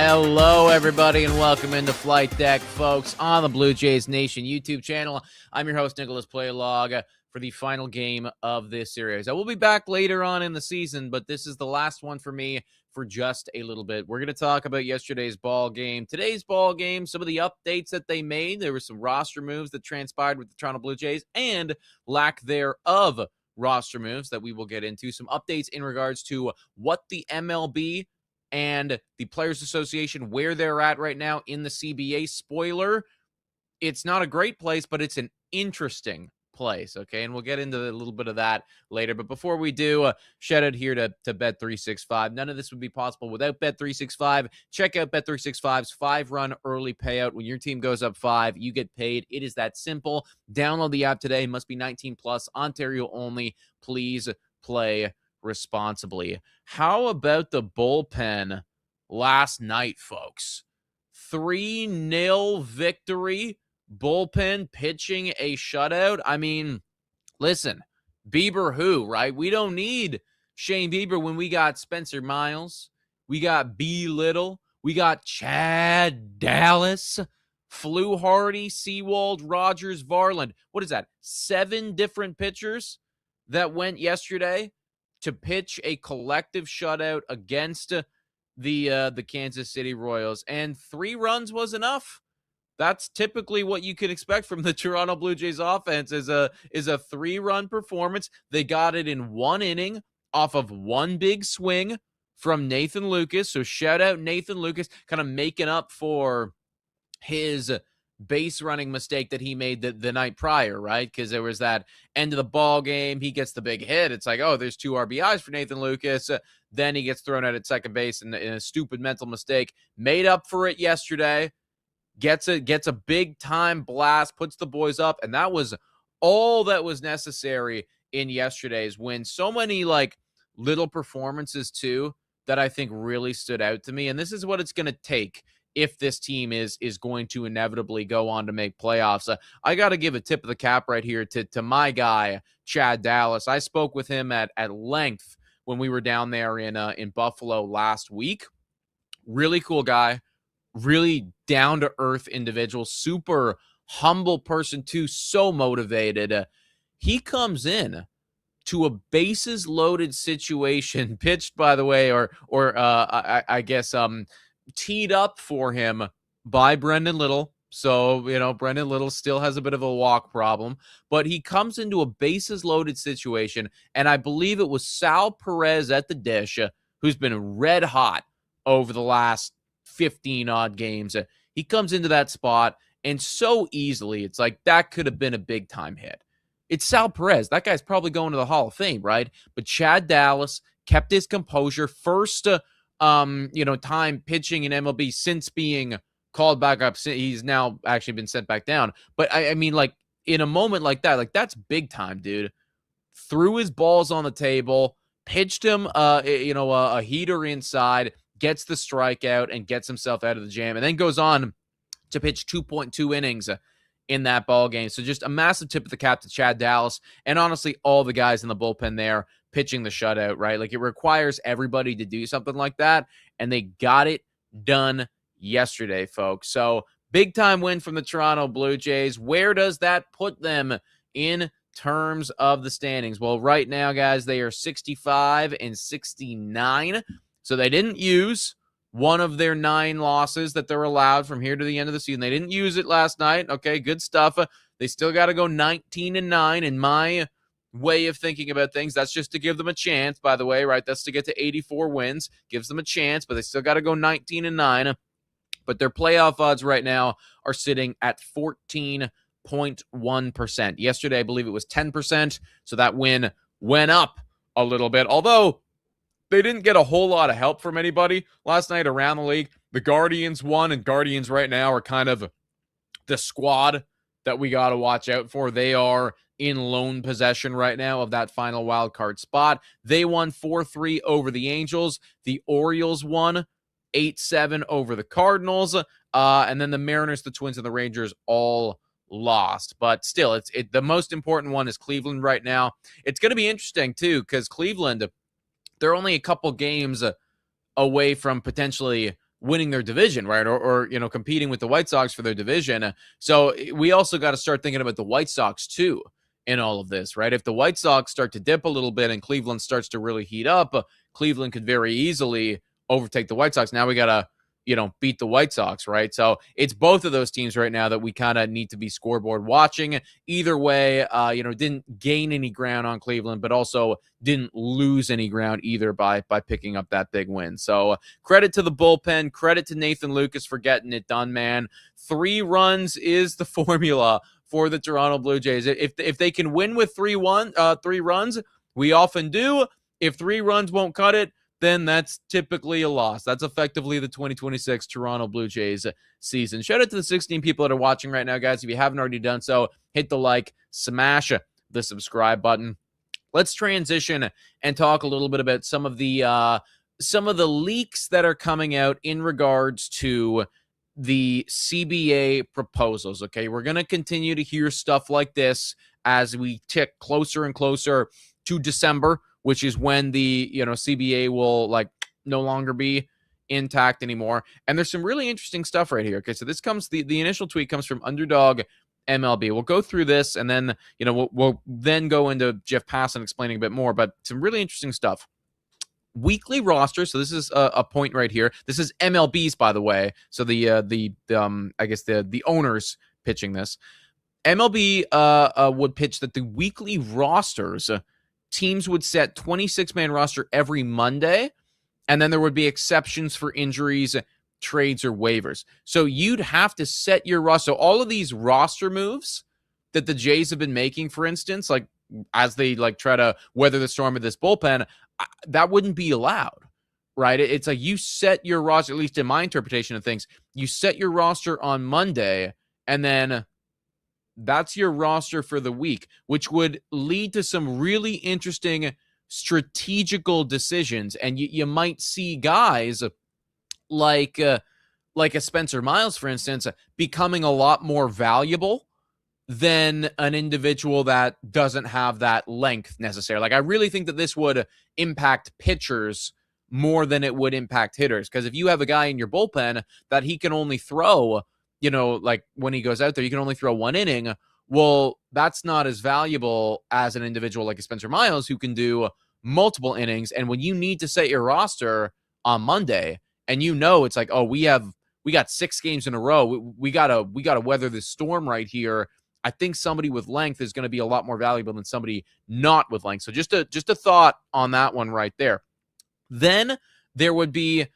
Hello, everybody, and welcome into Flight Deck, folks, on the Blue Jays Nation YouTube channel. I'm your host, Nicholas Playlog, for the final game of this series. I will be back later on in the season, but this is the last one for me for just a little bit. We're going to talk about yesterday's ball game, today's ball game, some of the updates that they made. There were some roster moves that transpired with the Toronto Blue Jays and lack thereof roster moves that we will get into. Some updates in regards to what the MLB and the Players Association, where they're at right now in the CBA. Spoiler, it's not a great place, but it's an interesting place, okay? And we'll get into a little bit of that later. But before we do, shout out here to Bet365. None of this would be possible without Bet365. Check out Bet365's 5-run early payout. When your team goes up 5, you get paid. It is that simple. Download the app today. Must be 18 plus. Ontario only. Please play responsibly. How about the bullpen last night, folks? 3-0 victory. Bullpen pitching a shutout. I mean, listen, Bieber who, right? We don't need Shane Bieber when we got Spencer Miles. We got B. Little. We got Chad Dallas, Flu Hardy, Sewald, Rogers, Varland. What is that? 7 different pitchers that went yesterday to pitch a collective shutout against the Kansas City Royals. And 3 runs was enough. That's typically what you can expect from the Toronto Blue Jays offense is a 3-run performance. They got it in 1 inning off of 1 big swing from Nathan Lukes. So shout out Nathan Lukes, kind of making up for his base running mistake that he made the night prior, right? Because there was that end of the ball game. He gets the big hit. It's like, oh, there's 2 RBIs for Nathan Lukes. Then he gets thrown out at second base in a stupid mental mistake. Made up for it yesterday. Gets a big time blast, puts the boys up, and that was all that was necessary in yesterday's win. So many like little performances too that I think really stood out to me. And this is what it's going to take if this team is going to inevitably go on to make playoffs. I got to give a tip of the cap right here to my guy, Chad Dallas. I spoke with him at length when we were down there in Buffalo last week. Really cool guy, really down-to-earth individual, super humble person too, so motivated. He comes in to a bases-loaded situation, pitched, by the way, or I guess teed up for him by Brendan Little. So, Brendan Little still has a bit of a walk problem, but he comes into a bases-loaded situation, and I believe it was Sal Perez at the dish, who's been red hot over the last 15-odd games. He comes into that spot, and so easily, it's like that could have been a big-time hit. It's Sal Perez. That guy's probably going to the Hall of Fame, right? But Chad Dallas kept his composure. First time pitching in MLB since being called back up. He's now actually been sent back down. But I mean, like, in a moment like that, like, that's big time, dude. Threw his balls on the table, pitched him a heater inside, gets the strikeout, and gets himself out of the jam, and then goes on to pitch 2.2 innings in that ball game. So just a massive tip of the cap to Chad Dallas, and honestly, all the guys in the bullpen there pitching the shutout, right? Like, it requires everybody to do something like that, and they got it done yesterday, folks. So big-time win from the Toronto Blue Jays. Where does that put them in terms of the standings? Well, right now, guys, they are 65 and 69. So they didn't use one of their 9 losses that they're allowed from here to the end of the season. They didn't use it last night. Okay, good stuff. They still got to go 19-9 in my way of thinking about things. That's just to give them a chance, by the way, right? That's to get to 84 wins. Gives them a chance, but they still got to go 19-9. But their playoff odds right now are sitting at 14.1%. Yesterday, I believe it was 10%, so that win went up a little bit. Although they didn't get a whole lot of help from anybody last night around the league. The Guardians won, and Guardians right now are kind of the squad that we got to watch out for. They are in lone possession right now of that final wild card spot. They won 4-3 over the Angels. The Orioles won 8-7 over the Cardinals. And then the Mariners, the Twins, and the Rangers all lost. But still, the most important one is Cleveland right now. It's going to be interesting, too, because Cleveland, they're only a couple games away from potentially winning their division, right? Or competing with the White Sox for their division. So we also got to start thinking about the White Sox too in all of this, right? If the White Sox start to dip a little bit and Cleveland starts to really heat up, Cleveland could very easily overtake the White Sox. Now we got to beat the White Sox, right? So it's both of those teams right now that we kind of need to be scoreboard watching. Either way, didn't gain any ground on Cleveland, but also didn't lose any ground either by picking up that big win. So credit to the bullpen, credit to Nathan Lucas for getting it done, man. 3 runs is the formula for the Toronto Blue Jays. If they can win with 3 runs, we often do. If 3 runs won't cut it, then that's typically a loss. That's effectively the 2026 Toronto Blue Jays season. Shout out to the 16 people that are watching right now, guys. If you haven't already done so, hit the like, smash the subscribe button. Let's transition and talk a little bit about some of the leaks that are coming out in regards to the CBA proposals. Okay, we're going to continue to hear stuff like this as we tick closer and closer to December, which is when the CBA will no longer be intact anymore. And there's some really interesting stuff right here. Okay, so this comes the initial tweet comes from Underdog MLB. We'll go through this and then we'll then go into Jeff Passan explaining a bit more. But some really interesting stuff. Weekly roster. So this is a point right here. This is MLB's, by the way. So the owners pitching this. MLB would pitch that the weekly rosters. Teams would set 26-man roster every Monday, and then there would be exceptions for injuries, trades, or waivers. So you'd have to set your roster. So all of these roster moves that the Jays have been making, for instance, as they try to weather the storm of this bullpen, that wouldn't be allowed, right? It's like you set your roster, at least in my interpretation of things, you set your roster on Monday, and then that's your roster for the week, which would lead to some really interesting strategical decisions. And you might see guys like a Spencer Miles, for instance, becoming a lot more valuable than an individual that doesn't have that length necessarily. I really think that this would impact pitchers more than it would impact hitters. Because if you have a guy in your bullpen that he can only throw, when he goes out there, you can only throw 1 inning. Well, that's not as valuable as an individual like a Spencer Miles who can do multiple innings. And when you need to set your roster on Monday and it's like, oh, we got 6 games in a row. We gotta weather this storm right here. I think somebody with length is going to be a lot more valuable than somebody not with length. So just a thought on that one right there. Then there would be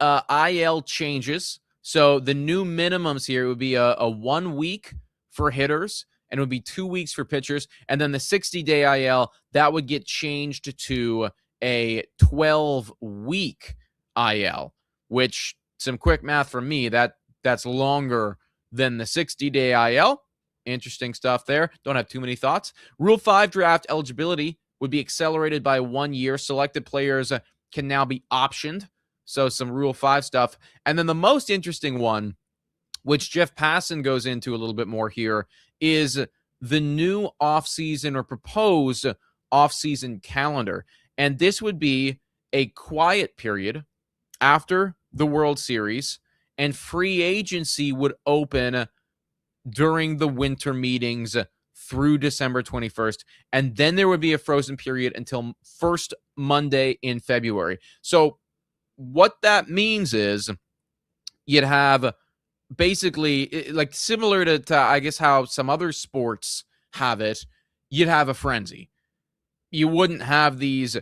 IL changes. So the new minimums here would be a 1 week for hitters, and it would be 2 weeks for pitchers. And then the 60-day IL, that would get changed to a 12-week IL, which, some quick math from me, that's longer than the 60-day IL. Interesting stuff there. Don't have too many thoughts. Rule 5 draft eligibility would be accelerated by 1 year. Selected players can now be optioned. So some Rule 5 stuff. And then the most interesting one, which Jeff Passan goes into a little bit more here, is the new offseason or proposed offseason calendar. And this would be a quiet period after the World Series, and free agency would open during the winter meetings through December 21st. And then there would be a frozen period until first Monday in February. So what that means is you'd have basically, similar to I guess how some other sports have it, you'd have a frenzy. You wouldn't have these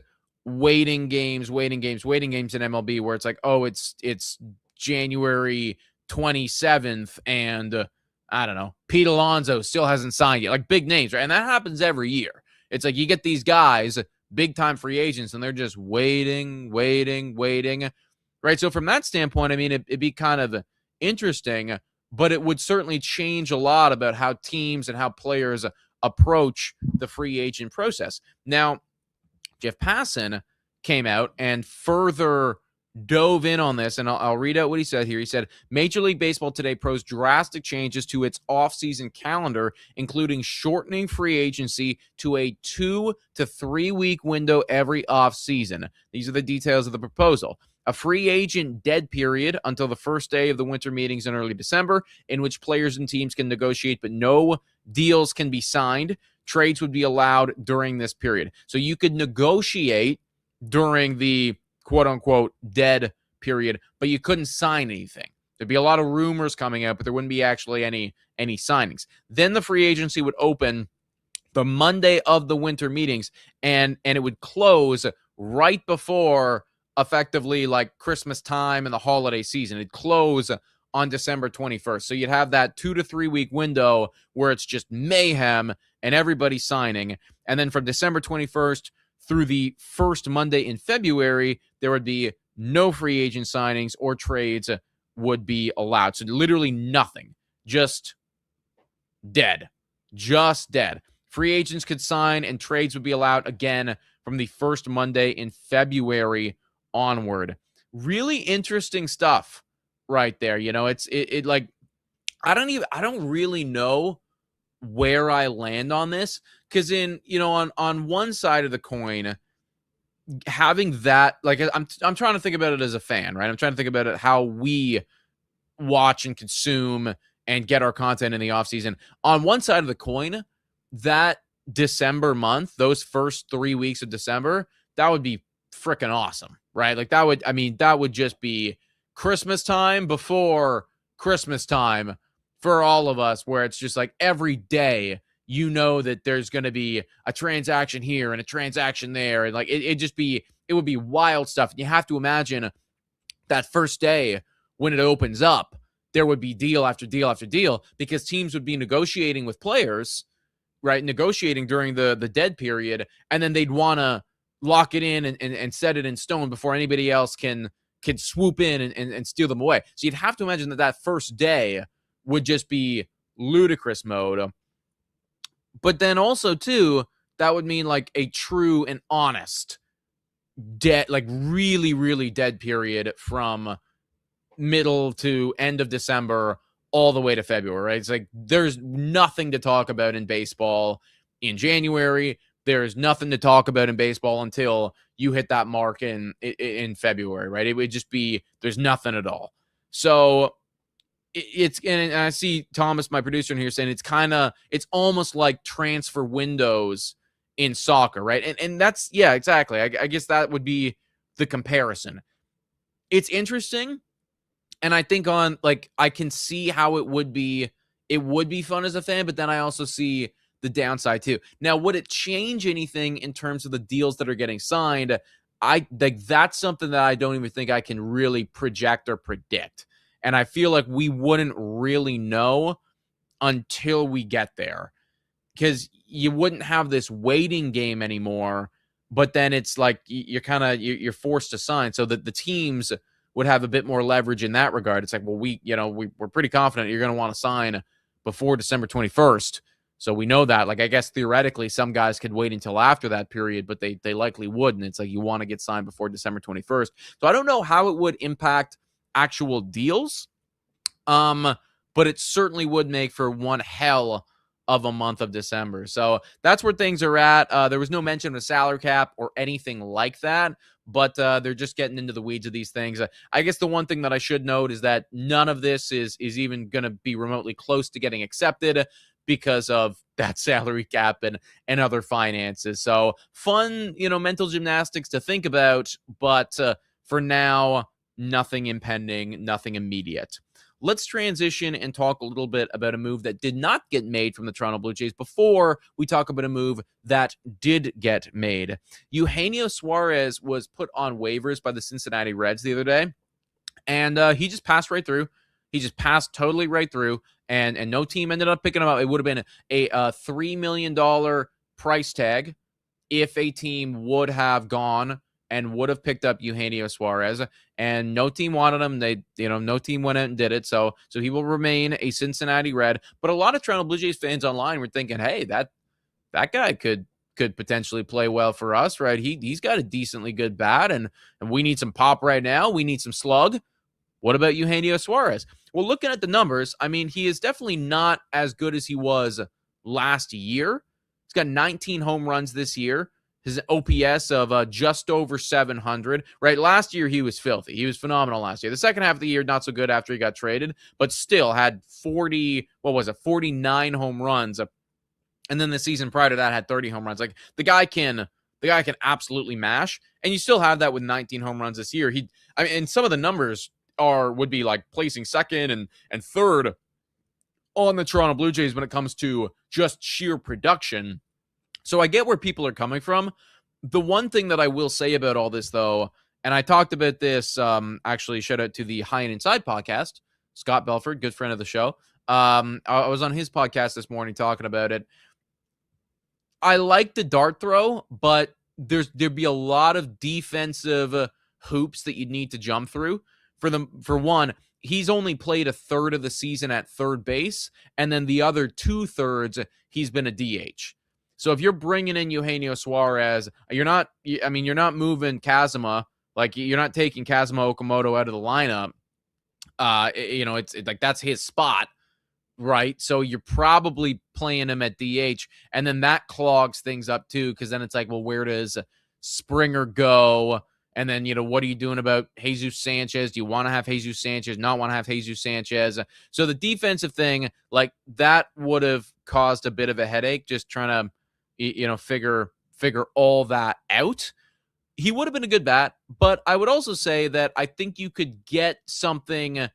waiting games in MLB where it's like, oh, it's January 27th and I don't know, Pete Alonso still hasn't signed yet. Big names, right? And that happens every year. It's like you get these guys, big-time free agents, and they're just waiting, right? So from that standpoint, I mean, it'd be kind of interesting, but it would certainly change a lot about how teams and how players approach the free agent process. Now, Jeff Passan came out and further dove in on this, and I'll read out what he said here. He said, Major League Baseball today proposed drastic changes to its offseason calendar, including shortening free agency to a 2 to 3 week window every offseason. These are the details of the proposal. a free agent dead period until the first day of the winter meetings in early December, in which players and teams can negotiate, but no deals can be signed. Trades would be allowed during this period. So you could negotiate during the quote-unquote dead period, but you couldn't sign anything. There'd be a lot of rumors coming out, but there wouldn't be actually any signings. Then the free agency would open the Monday of the winter meetings, and it would close right before effectively like Christmas time and the holiday season. It'd close on December 21st. So you'd have that 2 to 3 week window where it's just mayhem and everybody signing. And then from December 21st through the first Monday in February, there would be no free agent signings or trades would be allowed. So literally nothing, just dead, just dead. Free agents could sign and trades would be allowed again from the first Monday in February onward. Really interesting stuff right there. You know, it like, I don't really know where I land on this, because on one side of the coin, having that, like, I'm trying to think about it as a fan, right? I'm trying to think about it how we watch and consume and get our content in the offseason. On one side of the coin, that December month, those first 3 weeks of December, that would be freaking awesome, right? Like that would just be Christmas time before Christmas time for all of us, where it's just like every day, you know, that there's going to be a transaction here and a transaction there. And like, it would be wild stuff. And you have to imagine that first day when it opens up, there would be deal after deal after deal, because teams would be negotiating with players, right? Negotiating during the dead period. And then they'd want to lock it in and set it in stone before anybody else can swoop in and steal them away. So you'd have to imagine that first day would just be ludicrous mode. But then also, too, that would mean like a true and honest dead, like really, really dead period from middle to end of December all the way to February, right? It's like there's nothing to talk about in baseball in January. There's nothing to talk about in baseball until you hit that mark in February, right? It would just be, there's nothing at all. So and I see Thomas, my producer in here, saying it's almost like transfer windows in soccer, right? And that's, yeah, exactly. I guess that would be the comparison. It's interesting. And I think I can see how it would be fun as a fan, but then I also see the downside too. Now, would it change anything in terms of the deals that are getting signed? That's something that I don't even think I can really project or predict. And I feel like we wouldn't really know until we get there, because you wouldn't have this waiting game anymore. But then it's like you're forced to sign, so that the teams would have a bit more leverage in that regard. It's like, well, we're pretty confident you're going to want to sign before December 21st. So we know that. Like, I guess theoretically some guys could wait until after that period, but they likely wouldn't. It's like you want to get signed before December 21st. So I don't know how it would impact actual deals. But it certainly would make for one hell of a month of December. So that's where things are at. There was no mention of a salary cap or anything like that, but they're just getting into the weeds of these things. I guess the one thing that I should note is that none of this is even going to be remotely close to getting accepted because of that salary cap and other finances. So fun, mental gymnastics to think about, but for now, nothing impending, nothing immediate. Let's transition and talk a little bit about a move that did not get made from the Toronto Blue Jays before we talk about a move that did get made. Eugenio Suarez was put on waivers by the Cincinnati Reds the other day, and he just passed right through. He just passed totally right through, and no team ended up picking him up. It would have been a $3 million price tag if a team would have gone and would have picked up Eugenio Suarez, and no team wanted him. No team went out and did it. So he will remain a Cincinnati Red. But a lot of Toronto Blue Jays fans online were thinking, hey, that guy could potentially play well for us, right? He's got a decently good bat, and we need some pop right now. We need some slug. What about Eugenio Suarez? Well, looking at the numbers, I mean, he is definitely not as good as he was last year. He's got 19 home runs this year. his OPS of just over 700, right? Last year, he was filthy. He was phenomenal last year. The second half of the year, not so good after he got traded, but still had 49 home runs. And then the season prior to that had 30 home runs. Like the guy can absolutely mash. And you still have that with 19 home runs this year. And some of the numbers would be like placing second and third on the Toronto Blue Jays when it comes to just sheer production. So I get where people are coming from. The one thing that I will say about all this, though, and I talked about this, actually, shout out to the High and Inside podcast, Scott Belford, good friend of the show. I was on his podcast this morning talking about it. I like the dart throw, but there'd be a lot of defensive hoops that you'd need to jump through. For one, he's only played a third of the season at third base, and then the other 2/3 he's been a DH. So if you're bringing in Eugenio Suarez, you're not moving Kazuma, like you're not taking Kazuma Okamoto out of the lineup. It's like that's his spot. Right. So you're probably playing him at DH, and then that clogs things up too, because then it's like, well, where does Springer go? And then, what are you doing about Jesus Sanchez? Do you want to have Jesus Sanchez, not want to have Jesus Sanchez? So the defensive thing, like that would have caused a bit of a headache, just trying to, figure all that out. He would have been a good bat, but I would also say that I think you could get something,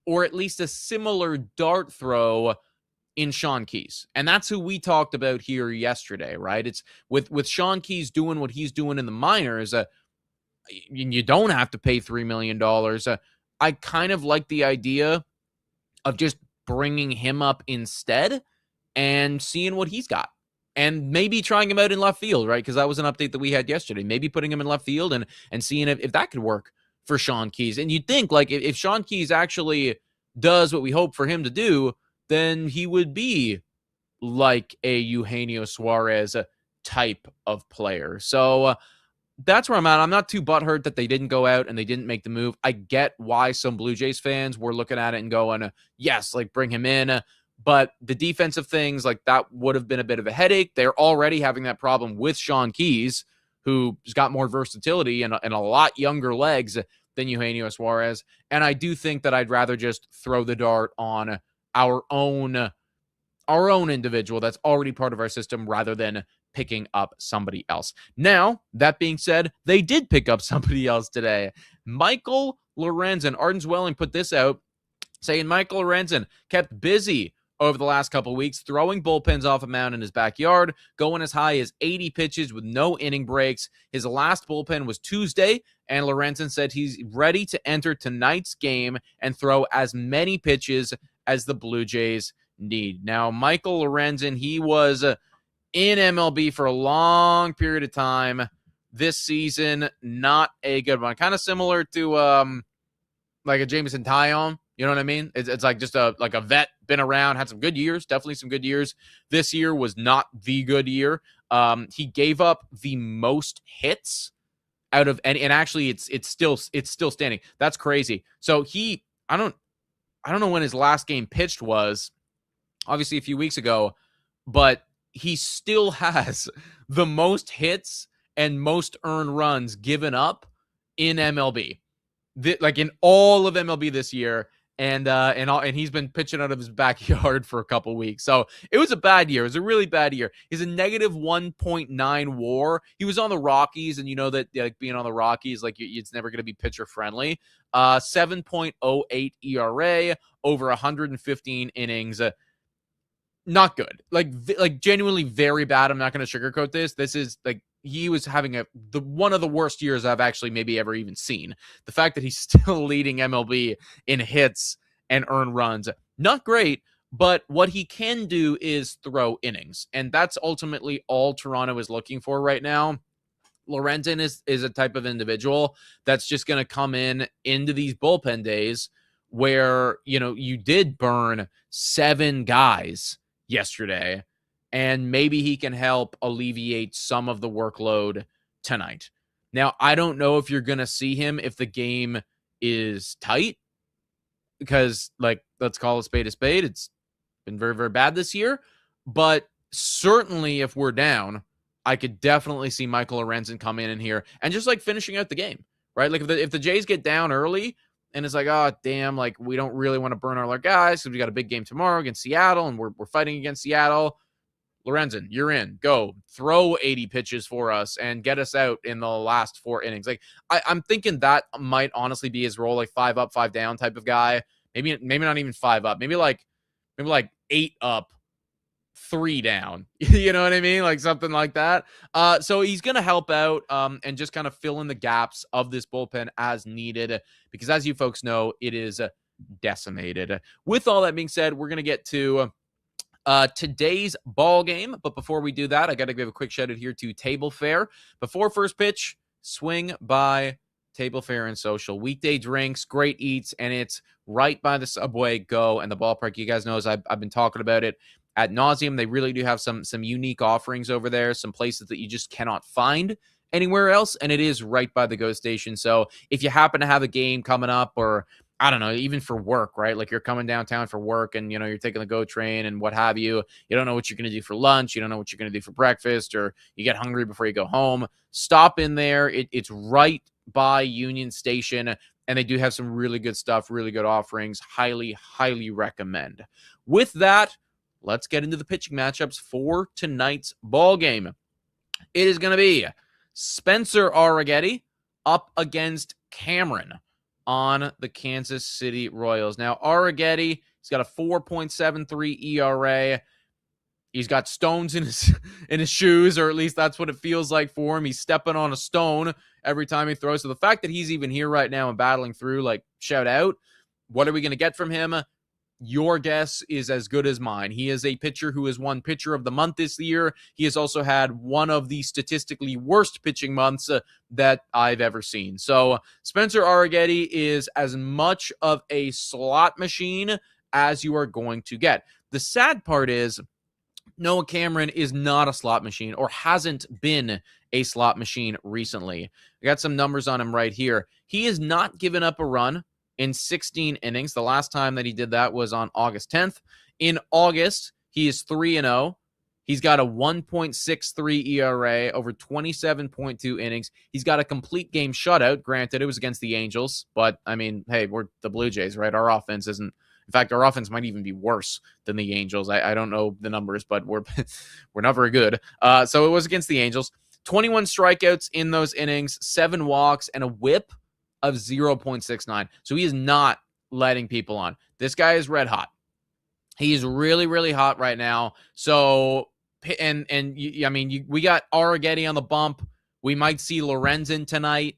or at least a similar dart throw in Sean Keyes. And that's who we talked about here yesterday, right? It's with Sean Keyes doing what he's doing in the minors, you don't have to pay $3 million. I kind of like the idea of just bringing him up instead and seeing what he's got. And maybe trying him out in left field, right? Because that was an update that we had yesterday. Maybe putting him in left field and seeing if that could work for Sean Keyes. And you'd think, like, if Sean Keyes actually does what we hope for him to do, then he would be like a Eugenio Suarez type of player. So that's where I'm at. I'm not too butthurt that they didn't go out and they didn't make the move. I get why some Blue Jays fans were looking at it and going, yes, like bring him in. But the defensive things, like that would have been a bit of a headache. They're already having that problem with Sean Keyes, who's got more versatility and a lot younger legs than Eugenio Suarez. And I do think that I'd rather just throw the dart on our own individual that's already part of our system rather than picking up somebody else. Now, that being said, they did pick up somebody else today. Michael Lorenzen. Arden Zwelling put this out saying Michael Lorenzen kept busy over the last couple of weeks, throwing bullpens off a mound in his backyard, going as high as 80 pitches with no inning breaks. His last bullpen was Tuesday, and Lorenzen said he's ready to enter tonight's game and throw as many pitches as the Blue Jays need. Now, Michael Lorenzen, he was in MLB for a long period of time. This season, not a good one. Kind of similar to like a Jameson Taillon. You know what I mean? It's like just a vet, been around, had some good years, definitely some good years. This year was not the good year. He gave up the most hits out of and actually it's still standing. That's crazy. So I don't know when his last game pitched was, obviously a few weeks ago, but he still has the most hits and most earned runs given up in MLB. Like in all of MLB this year. And he's been pitching out of his backyard for a couple weeks. So it was a bad year. It was a really bad year. He's a negative 1.9 WAR. He was on the Rockies, and you know that like being on the Rockies, like it's never going to be pitcher friendly. 7.08 ERA over 115 innings. Not good. Like genuinely very bad. I'm not going to sugarcoat this. This is like he was having one of the worst years I've actually maybe ever even seen. The fact that he's still leading MLB in hits and earned runs, not great, but what he can do is throw innings. And that's ultimately all Toronto is looking for right now. Lorenzen is a type of individual that's just going to come into these bullpen days where, you did burn 7 guys yesterday, and maybe he can help alleviate some of the workload tonight. Now, I don't know if you're going to see him if the game is tight, because, like, let's call a spade a spade. It's been very, very bad this year. But certainly if we're down, I could definitely see Michael Lorenzen come in here and just like finishing out the game, right? Like if the Jays get down early and it's like, oh, damn, like we don't really want to burn all our guys because we got a big game tomorrow against Seattle and we're fighting against Seattle. Lorenzen, you're in. Go throw 80 pitches for us and get us out in the last 4 innings. Like I'm thinking that might honestly be his role, like 5 up, 5 down type of guy. Maybe not even 5 up. Maybe like 8 up, 3 down. You know what I mean? Like something like that. So he's gonna help out and just kind of fill in the gaps of this bullpen as needed, because as you folks know, it is decimated. With all that being said, we're gonna get to today's ball game. But before we do that, I got to give a quick shout out here to Table Fare. Before first pitch, swing by Table Fare and Social. Weekday drinks, great eats, and it's right by the Subway Go and the ballpark. You guys know, as I've been talking about it ad nauseum. They really do have some unique offerings over there, some places that you just cannot find anywhere else, and it is right by the Go station. So if you happen to have a game coming up, or I don't know, even for work, right? Like you're coming downtown for work and, you're taking the GO train and what have you. You don't know what you're going to do for lunch. You don't know what you're going to do for breakfast, or you get hungry before you go home. Stop in there. It's right by Union Station, and they do have some really good stuff, really good offerings. Highly, highly recommend. With that, let's get into the pitching matchups for tonight's ball game. It is going to be Spencer Arrighetti up against Cameron on the Kansas City Royals. Now, Arrighetti, he's got a 4.73 ERA. He's got stones in his shoes, or at least that's what it feels like for him. He's stepping on a stone every time he throws. So the fact that he's even here right now and battling through, like, shout out. What are we going to get from him? Your guess is as good as mine. He is a pitcher who has won Pitcher of the Month this year. He has also had one of the statistically worst pitching months that I've ever seen. So Spencer Arrighetti is as much of a slot machine as you are going to get. The sad part is Noah Cameron is not a slot machine, or hasn't been a slot machine recently. I got some numbers on him right here. He has not given up a run in 16 innings. The last time that he did that was on August 10th. In August, he is 3-0. He's got a 1.63 ERA over 27.2 innings. He's got a complete game shutout. Granted, it was against the Angels, but I mean, hey, we're the Blue Jays, right? Our offense isn't. In fact, our offense might even be worse than the Angels. I don't know the numbers, but we're not very good. So it was against the Angels. 21 strikeouts in those innings, 7 walks, and a whip of 0.69. So he is not letting people on. This guy is red hot. He is really, really hot right now. So, we got Arrighetti on the bump. We might see Lorenzen tonight.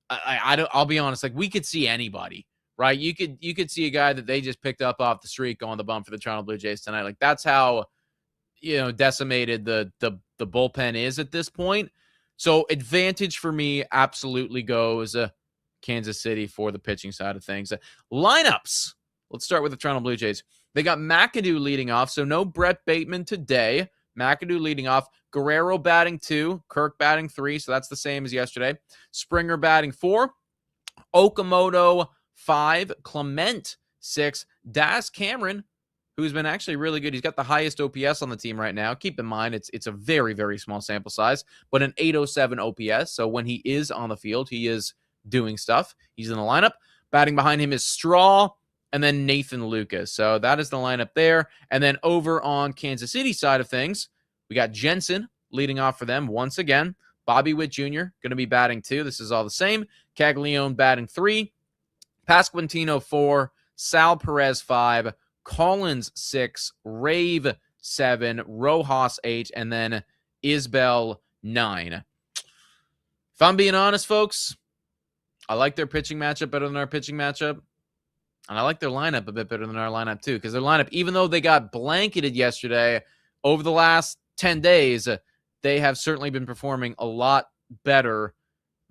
I'll be honest, like, we could see anybody, right? You could see a guy that they just picked up off the street go on the bump for the Toronto Blue Jays tonight. Like, that's how, decimated the bullpen is at this point. So advantage for me absolutely goes Kansas City for the pitching side of things. Lineups. Let's start with the Toronto Blue Jays. They got McAdoo leading off, so no Brett Bateman today. McAdoo leading off. Guerrero batting 2. Kirk batting 3, so that's the same as yesterday. Springer batting 4. Okamoto 5. Clement 6. Daz Cameron, who's been actually really good. He's got the highest OPS on the team right now. Keep in mind, it's a very, very small sample size, but an 807 OPS. So when he is on the field, he is doing stuff. He's in the lineup. Batting behind him is Straw, and then Nathan Lucas. So that is the lineup there. And then over on Kansas City side of things, we got Jensen leading off for them once again. Bobby Witt Jr. going to be batting 2. This is all the same. Caglione batting 3. Pasquantino 4. Sal Perez 5. Collins 6. Rave 7. Rojas 8. And then Isbell 9. If I'm being honest, folks, I like their pitching matchup better than our pitching matchup. And I like their lineup a bit better than our lineup, too. Because their lineup, even though they got blanketed yesterday, over the last 10 days, they have certainly been performing a lot better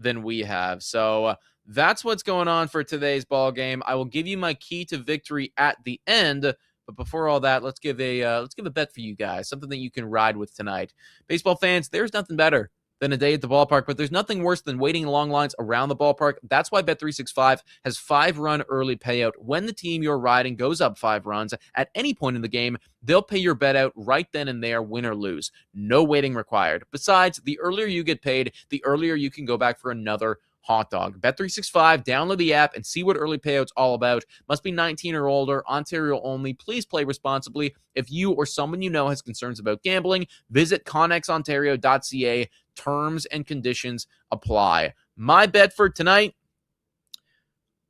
than we have. So that's what's going on for today's ball game. I will give you my key to victory at the end. But before all that, let's give a bet for you guys. Something that you can ride with tonight. Baseball fans, there's nothing better than a day at the ballpark, but there's nothing worse than waiting long lines around the ballpark. That's why Bet365 has 5-run early payout. When the team you're riding goes up 5 runs at any point in the game, they'll pay your bet out right then and there, win or lose. No waiting required. Besides, the earlier you get paid, the earlier you can go back for another hot dog. Bet365, download the app and see what early payout's all about. Must be 19 or older, Ontario only. Please play responsibly. If you or someone you know has concerns about gambling, visit connexontario.ca. Terms and conditions apply. My bet for tonight,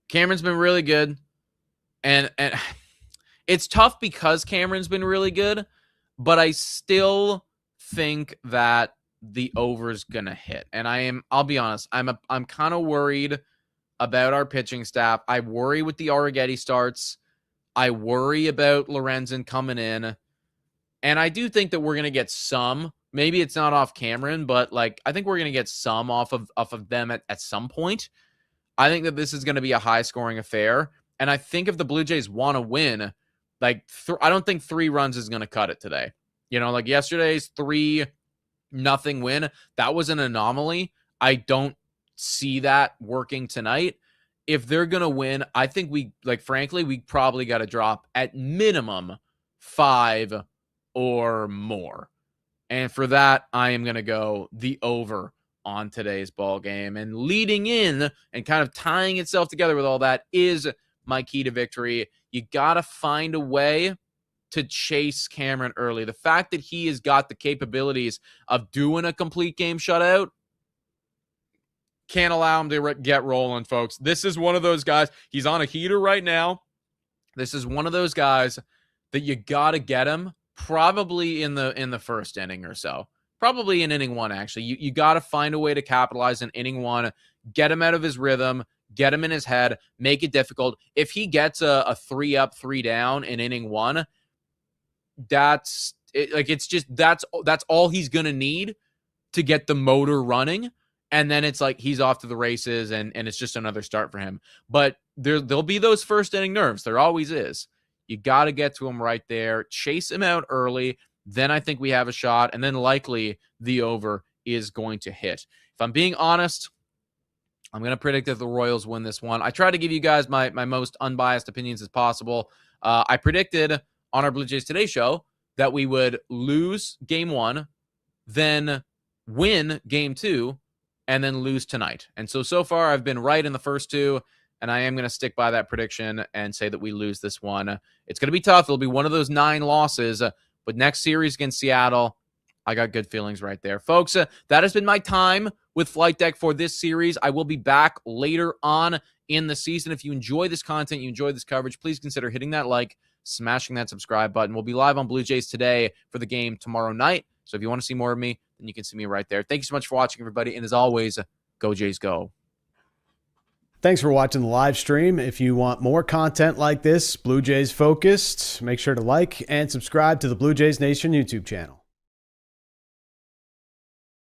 Cameron's been really good. And it's tough because Cameron's been really good, but I still think that the over's gonna hit. And I'll be honest, I'm kind of worried about our pitching staff. I worry with the Arrighetti starts. I worry about Lorenzen coming in. And I do think that we're gonna get some. Maybe it's not off Cameron, but like I think we're gonna get some off of them at some point. I think that this is gonna be a high scoring affair. And I think if the Blue Jays want to win, like I don't think 3 runs is gonna cut it today. You know, like yesterday's 3-0 win, that was an anomaly. I don't see that working tonight. If they're going to win, I think we probably got to drop at minimum 5 or more. And for that, I am going to go the over on today's ball game. And leading in and kind of tying itself together with all that is my key to victory. You got to find a way to chase Cameron early. The fact that he has got the capabilities of doing a complete game shutout can't allow him to get rolling, folks. This is one of those guys. He's on a heater right now. This is one of those guys that you got to get him probably in the first inning or so. Probably in inning 1, actually. You got to find a way to capitalize in inning 1, get him out of his rhythm, get him in his head, make it difficult. If he gets a 3 up, 3 down in inning 1, that's all he's gonna need to get the motor running, and then it's like he's off to the races, and it's just another start for him. But there'll be those first inning nerves. There always is. You got to get to him right there, chase him out early. Then I think we have a shot, and then likely the over is going to hit. If I'm being honest, I'm going to predict that the Royals win this one. I try to give you guys my most unbiased opinions as possible. I predicted on our Blue Jays Today show that we would lose game 1, then win game 2, and then lose tonight. And so far I've been right in the first 2, and I am going to stick by that prediction and say that we lose this one. It's going to be tough. It'll be one of those 9 losses, but next series against Seattle, I got good feelings right there. Folks, that has been my time with Flight Deck for this series. I will be back later on in the season. If you enjoy this content, you enjoy this coverage, please consider hitting that like, smashing that subscribe button. We'll be live on Blue Jays Today for the game tomorrow night. So if you want to see more of me, then you can see me right there. Thank you so much for watching, everybody. And as always, go Jays go. Thanks for watching the live stream. If you want more content like this, Blue Jays focused, make sure to like and subscribe to the Blue Jays Nation YouTube channel.